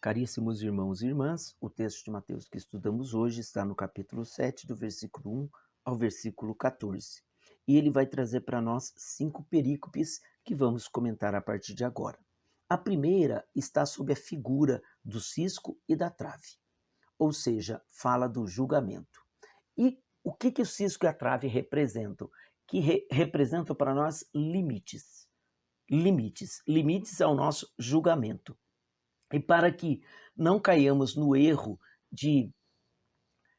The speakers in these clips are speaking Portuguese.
Caríssimos irmãos e irmãs, o texto de Mateus que estudamos hoje está no capítulo 7, do versículo 1 ao versículo 14. E ele vai trazer para nós 5 perícopes que vamos comentar a partir de agora. A primeira está sob a figura do cisco e da trave, ou seja, fala do julgamento. E o que o cisco e a trave representam? Que representam para nós limites. Limites ao nosso julgamento. E para que não caiamos no erro de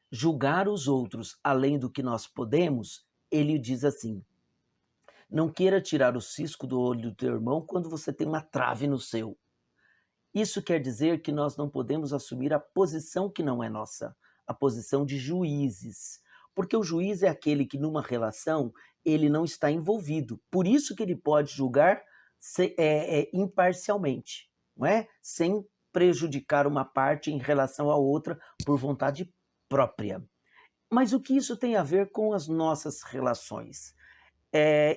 julgar os outros além do que nós podemos, ele diz assim: não queira tirar o cisco do olho do teu irmão quando você tem uma trave no seu. Isso quer dizer que nós não podemos assumir a posição que não é nossa, a posição de juízes. Porque o juiz é aquele que numa relação ele não está envolvido. Por isso que ele pode julgar imparcialmente, não é? Sem prejudicar uma parte em relação à outra por vontade própria. Mas o que isso tem a ver com as nossas relações?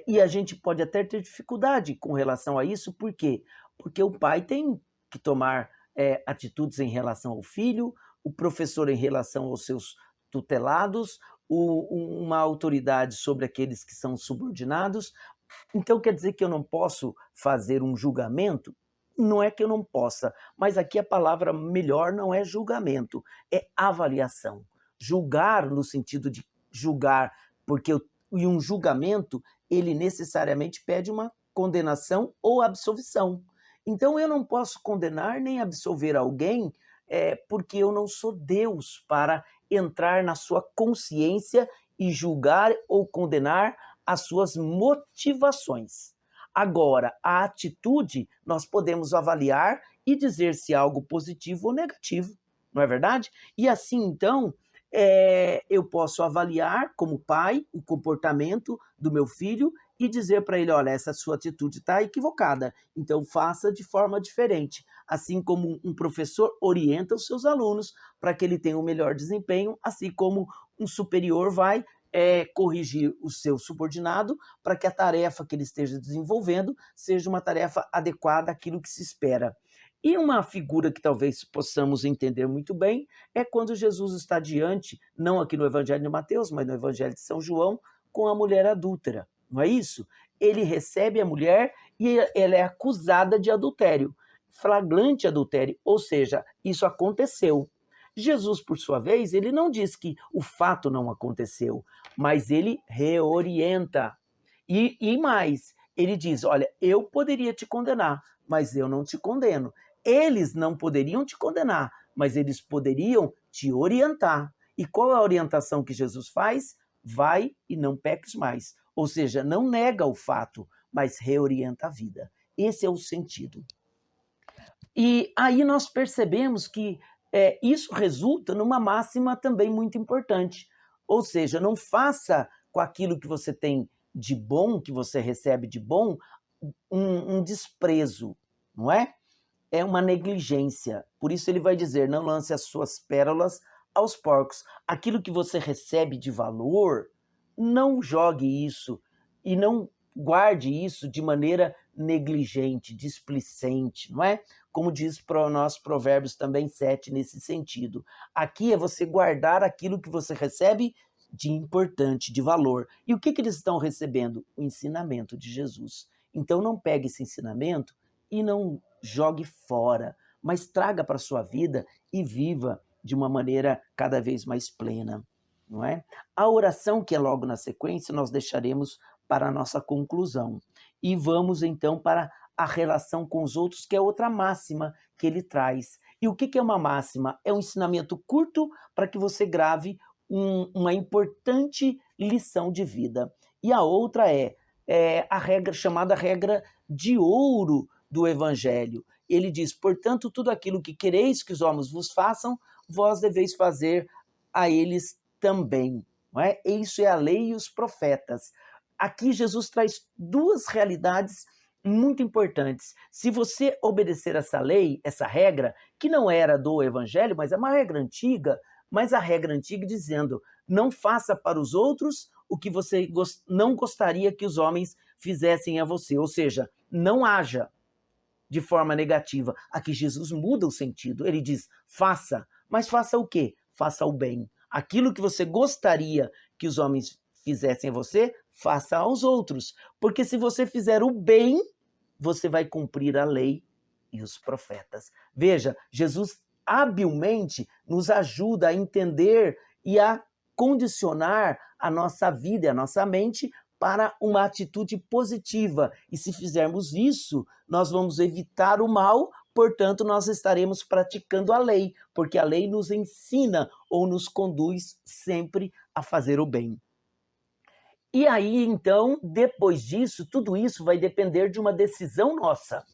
E a gente pode até ter dificuldade com relação a isso, por quê? Porque o pai tem que tomar atitudes em relação ao filho, o professor em relação aos seus tutelados, uma autoridade sobre aqueles que são subordinados. Então quer dizer que eu não posso fazer um julgamento? Não é que eu não possa, mas aqui a palavra melhor não é julgamento, é avaliação. Julgar no sentido de julgar, e um julgamento, ele necessariamente pede uma condenação ou absolvição. Então eu não posso condenar nem absolver alguém porque eu não sou Deus para entrar na sua consciência e julgar ou condenar as suas motivações. Agora, a atitude nós podemos avaliar e dizer se é algo positivo ou negativo, não é verdade? E assim, então, eu posso avaliar como pai o comportamento do meu filho e dizer para ele, olha, essa sua atitude está equivocada, então faça de forma diferente. Assim como um professor orienta os seus alunos para que ele tenha um melhor desempenho, assim como um superior vai corrigir o seu subordinado para que a tarefa que ele esteja desenvolvendo seja uma tarefa adequada àquilo que se espera. E uma figura que talvez possamos entender muito bem é quando Jesus está diante, não aqui no Evangelho de Mateus, mas no Evangelho de São João, com a mulher adúltera, não é isso? Ele recebe a mulher e ela é acusada de adultério, flagrante adultério, ou seja, isso aconteceu. Jesus, por sua vez, ele não diz que o fato não aconteceu, mas ele reorienta. E mais, ele diz, olha, eu poderia te condenar, mas eu não te condeno. Eles não poderiam te condenar, mas eles poderiam te orientar. E qual é a orientação que Jesus faz? Vai e não peques mais. Ou seja, não nega o fato, mas reorienta a vida. Esse é o sentido. E aí nós percebemos que isso resulta numa máxima também muito importante. Ou seja, não faça com aquilo que você tem de bom, que você recebe de bom, um desprezo, não é? É uma negligência. Por isso ele vai dizer, não lance as suas pérolas aos porcos. Aquilo que você recebe de valor, não jogue isso e não guarde isso de maneira negligente, displicente, não é? Como diz para o nosso Provérbios também 7 nesse sentido. Aqui é você guardar aquilo que você recebe de importante, de valor. E o que eles estão recebendo? O ensinamento de Jesus. Então não pegue esse ensinamento e não jogue fora, mas traga para a sua vida e viva de uma maneira cada vez mais plena, não é? A oração que é logo na sequência nós deixaremos para a nossa conclusão. E vamos então para a relação com os outros, que é outra máxima que ele traz. E o que é uma máxima? É um ensinamento curto para que você grave uma importante lição de vida. E a outra é a regra chamada regra de ouro do Evangelho. Ele diz, portanto, tudo aquilo que quereis que os homens vos façam, vós deveis fazer a eles também. Não é? Isso é a lei e os profetas. Aqui Jesus traz duas realidades muito importantes. Se você obedecer essa lei, essa regra, que não era do Evangelho, mas é uma regra antiga, mas a regra antiga dizendo, não faça para os outros o que você não gostaria que os homens fizessem a você, ou seja, não haja. de forma negativa. Aqui Jesus muda o sentido. Ele diz: faça, mas faça o quê? Faça o bem. Aquilo que você gostaria que os homens fizessem a você, faça aos outros. Porque se você fizer o bem, você vai cumprir a lei e os profetas. Veja, Jesus habilmente nos ajuda a entender e a condicionar a nossa vida e a nossa mente para uma atitude positiva. E se fizermos isso, nós vamos evitar o mal, portanto, nós estaremos praticando a lei, porque a lei nos ensina ou nos conduz sempre a fazer o bem. E aí, então, depois disso, tudo isso vai depender de uma decisão nossa,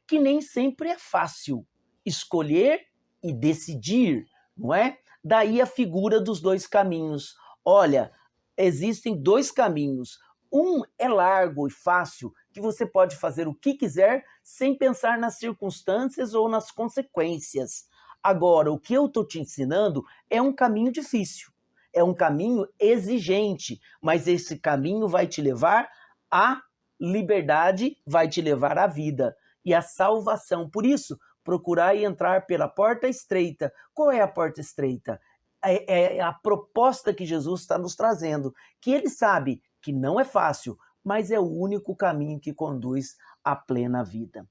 que nem sempre é fácil escolher e decidir, não é? Daí a figura dos dois caminhos. Olha, existem dois caminhos. Um é largo e fácil, que você pode fazer o que quiser sem pensar nas circunstâncias ou nas consequências. Agora, o que eu estou te ensinando é um caminho difícil, é um caminho exigente, mas esse caminho vai te levar à liberdade, vai te levar à vida e à salvação. Por isso, procurai entrar pela porta estreita. Qual é a porta estreita? É a proposta que Jesus está nos trazendo, que ele sabe que não é fácil, mas é o único caminho que conduz à plena vida.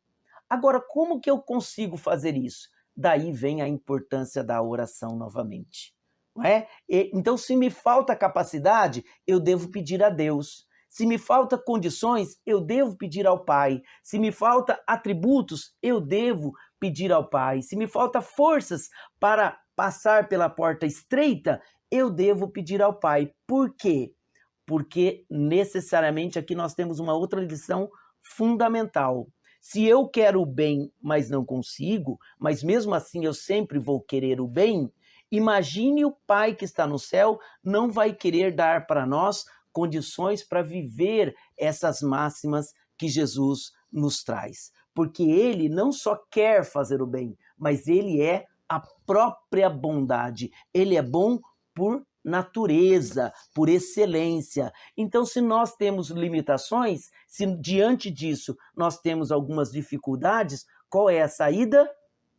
Agora, como que eu consigo fazer isso? Daí vem a importância da oração novamente. Não é? Então, se me falta capacidade, eu devo pedir a Deus. Se me falta condições, eu devo pedir ao Pai. Se me falta atributos, eu devo pedir ao Pai. Se me falta forças para passar pela porta estreita, eu devo pedir ao Pai. Por quê? Porque necessariamente aqui nós temos uma outra lição fundamental. Se eu quero o bem, mas não consigo, mas mesmo assim eu sempre vou querer o bem, imagine o Pai que está no céu não vai querer dar para nós condições para viver essas máximas que Jesus nos traz. Porque ele não só quer fazer o bem, mas ele é a própria bondade. Ele é bom por natureza, por excelência. Então, se nós temos limitações, se diante disso nós temos algumas dificuldades, qual é a saída?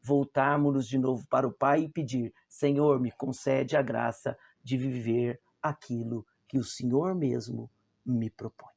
Voltarmos de novo para o Pai e pedir: Senhor, me concede a graça de viver aquilo que o Senhor mesmo me propõe.